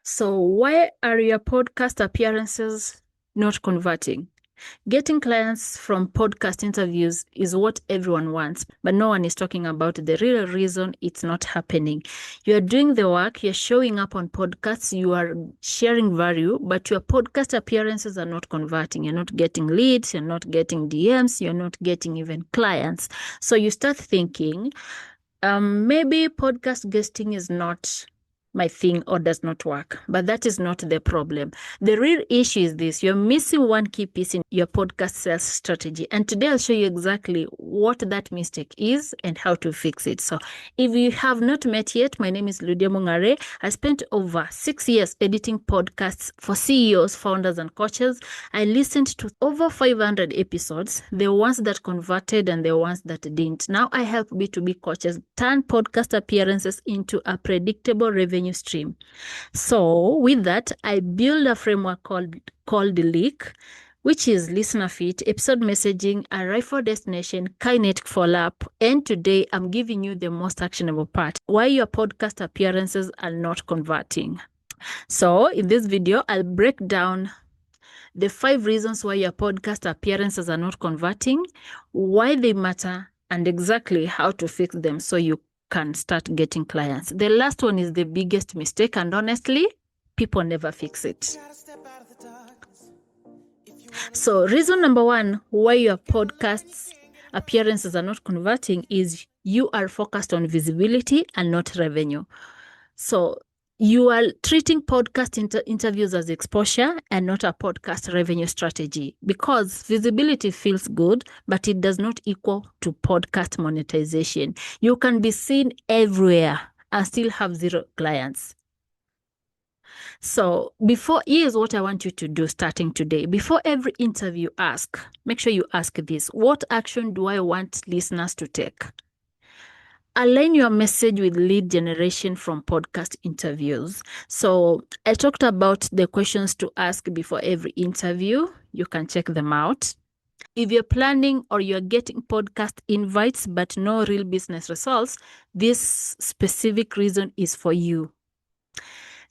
So why are your podcast appearances not converting? Getting clients from podcast interviews is what everyone wants, but no one is talking about the real reason it's not happening. You are doing the work, you're showing up on podcasts, you are sharing value, but your podcast appearances are not converting. You're not getting leads, you're not getting DMs, you're not getting even clients. So you start thinking, maybe podcast guesting is not my thing or does not work, but that is not the problem. The real issue is this: you're missing one key piece in your podcast sales strategy. And today I'll show you exactly what that mistake is and how to fix it. So if you have not met yet, my name is Mong'are. I spent over 6 years editing podcasts for CEOs, founders, and coaches. I listened to over 500 episodes, the ones that converted and the ones that didn't. Now I help B2B coaches turn podcast appearances into a predictable revenue stream. So with that, I build a framework called Leak, which is listener feed, episode messaging, arrive for destination, kinetic follow-up. And today I'm giving you the most actionable part: why your podcast appearances are not converting. So in this video, I'll break down the 5 reasons why your podcast appearances are not converting, why they matter, and exactly how to fix them so you can start getting clients. The last one is the biggest mistake, and honestly, people never fix it. So reason number 1 why your podcast's appearances are not converting is you are focused on visibility and not revenue. So you are treating podcast interviews as exposure and not a podcast revenue strategy, because visibility feels good, but it does not equal to podcast monetization. You can be seen everywhere and still have 0 clients. So here's what I want you to do starting today. Before every interview, make sure you ask this: what action do I want listeners to take? Align your message with lead generation from podcast interviews. So I talked about the questions to ask before every interview. You can check them out. If you're planning or you're getting podcast invites but no real business results, this specific reason is for you.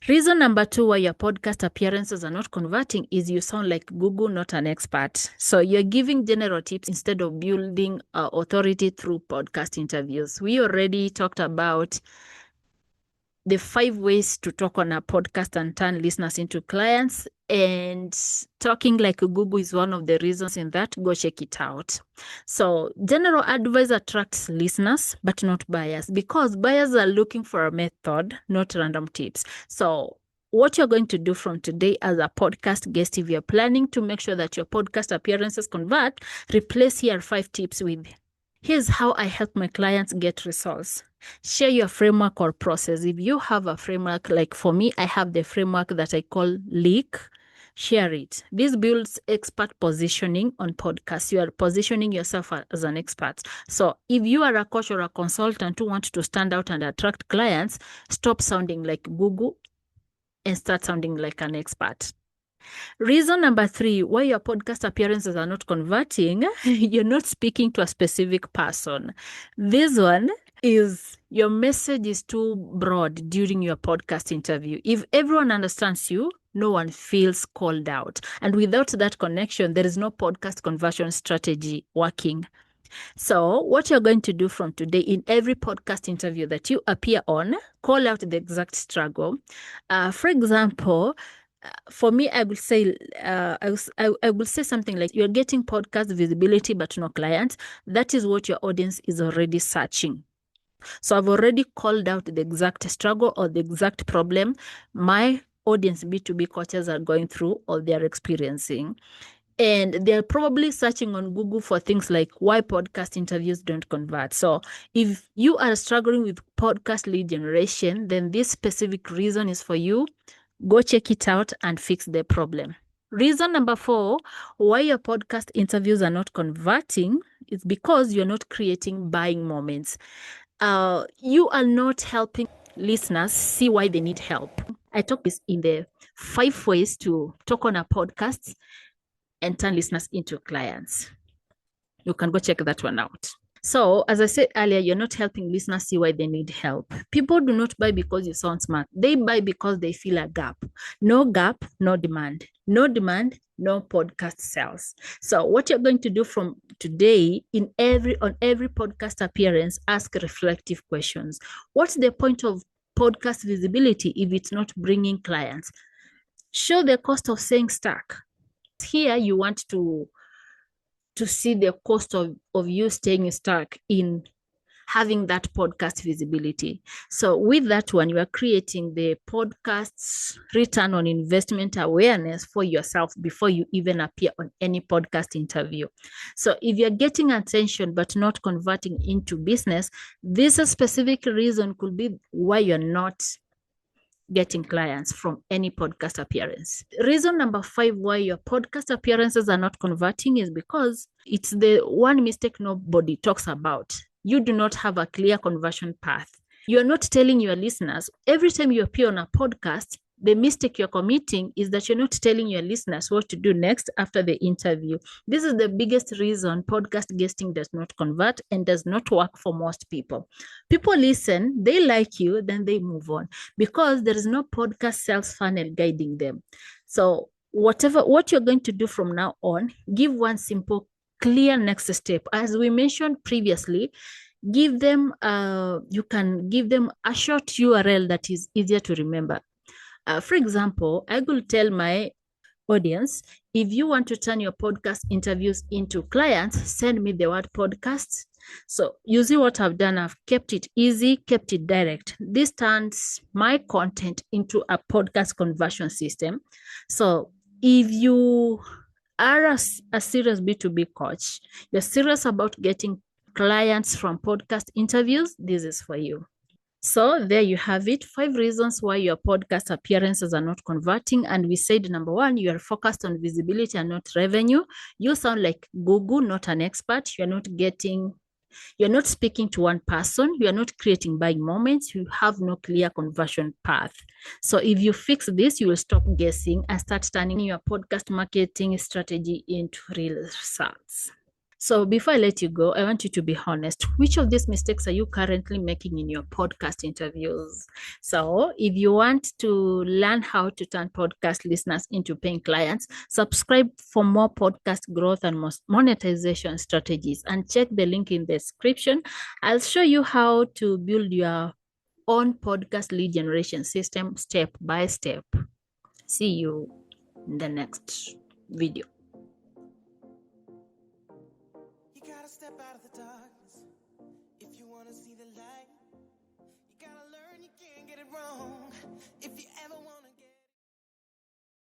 Reason number 2 why your podcast appearances are not converting is you sound like Google, not an expert. So you're giving general tips instead of building authority through podcast interviews. We already talked about the 5 ways to talk on a podcast and turn listeners into clients. And talking like Google is one of the reasons in that. Go check it out. So general advice attracts listeners, but not buyers, because buyers are looking for a method, not random tips. So what you're going to do from today as a podcast guest, if you're planning to make sure that your podcast appearances convert, replace here 5 tips with: here's how I help my clients get results. Share your framework or process. If you have a framework, like for me, I have the framework that I call Leak. Share it. This builds expert positioning on podcasts. You are positioning yourself as an expert. So if you are a coach or a consultant who want to stand out and attract clients, stop sounding like Google and start sounding like an expert. Reason number 3 why your podcast appearances are not converting: you're not speaking to a specific person. This one is your message is too broad during your podcast interview. If everyone understands you, no one feels called out. And without that connection, there is no podcast conversion strategy working. So what you're going to do from today, in every podcast interview that you appear on, call out the exact struggle. For example, for me, I will say something like, you're getting podcast visibility but no clients. That is what your audience is already searching. So I've already called out the exact struggle or the exact problem my audience B2B coaches are going through or they're experiencing. And they're probably searching on Google for things like why podcast interviews don't convert. So if you are struggling with podcast lead generation, then this specific reason is for you. Go check it out and fix the problem. Reason number 4 why your podcast interviews are not converting is because you're not creating buying moments. You are not helping listeners see why they need help. I talk this in the 5 ways to talk on a podcast and turn listeners into clients. You can go check that one out. So, as I said earlier, you're not helping listeners see why they need help. People do not buy because you sound smart. They buy because they feel a gap. No gap, no demand. No demand, no podcast sales. So, what you're going to do from today on every podcast appearance, ask reflective questions. What's the point of podcast visibility if it's not bringing clients? Show the cost of staying stuck. Here, you want to see the cost of you staying stuck in having that podcast visibility. So with that one, you are creating the podcast's return on investment awareness for yourself before you even appear on any podcast interview. So if you're getting attention but not converting into business, this a specific reason could be why you're not getting clients from any podcast appearance. Reason number 5 why your podcast appearances are not converting is because it's the one mistake nobody talks about. You do not have a clear conversion path. You're not telling your listeners every time you appear on a podcast. The mistake you're committing is that you're not telling your listeners what to do next after the interview. This is the biggest reason podcast guesting does not convert and does not work for most people. People listen, they like you, then they move on because there is no podcast sales funnel guiding them. So what you're going to do from now on, give one simple, clear next step. As we mentioned previously, you can give them a short URL that is easier to remember. For example, I will tell my audience, if you want to turn your podcast interviews into clients, send me the word podcast. So you see what I've done. I've kept it easy, kept it direct. This turns my content into a podcast conversion system. So if you are a serious B2B coach, you're serious about getting clients from podcast interviews, this is for you. So there you have it, 5 reasons why your podcast appearances are not converting. And we said, number 1, you are focused on visibility and not revenue. You sound like Google, not an expert. You're not speaking to one person. You are not creating buying moments. You have no clear conversion path. So if you fix this, you will stop guessing and start turning your podcast marketing strategy into real results. So before I let you go, I want you to be honest. Which of these mistakes are you currently making in your podcast interviews? So if you want to learn how to turn podcast listeners into paying clients, subscribe for more podcast growth and monetization strategies, and check the link in the description. I'll show you how to build your own podcast lead generation system step by step. See you in the next video. Step out of the darkness if you want to see the light. You gotta learn you can't get it wrong.